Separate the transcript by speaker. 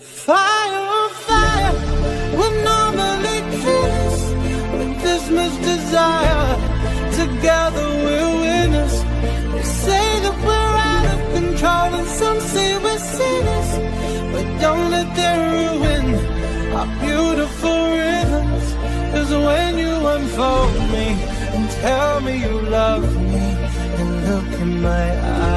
Speaker 1: Fire, fire, we're normally kiss, but this much desire, together we're winners. They say that we're out of control and some say we're sinners, but don't let that ruin our beautiful rhythms. 'Cause when you unfold me and tell me you love me and look in my eyes,